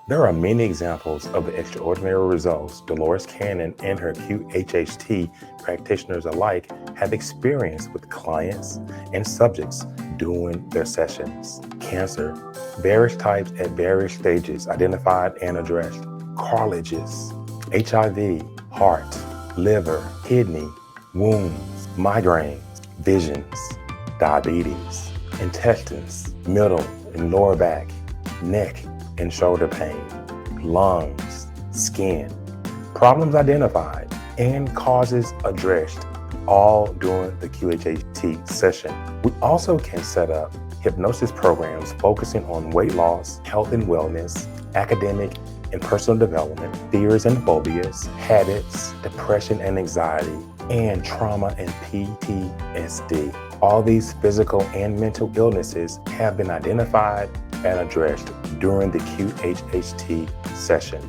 There are many examples of the extraordinary results Dolores Cannon and her QHHT practitioners alike have experienced with clients and subjects during their sessions. Cancer, various types at various stages identified and addressed. Cartilages, HIV, heart, liver, kidney, wounds, migraines, visions, diabetes, intestines, middle and lower back, neck and shoulder pain, lungs, skin, problems identified and causes addressed, all during the QHHT session. We also can set up hypnosis programs focusing on weight loss, health and wellness, academic and personal development, fears and phobias, habits, depression and anxiety, and trauma and PTSD. All these physical and mental illnesses have been identified and addressed during the QHHT session.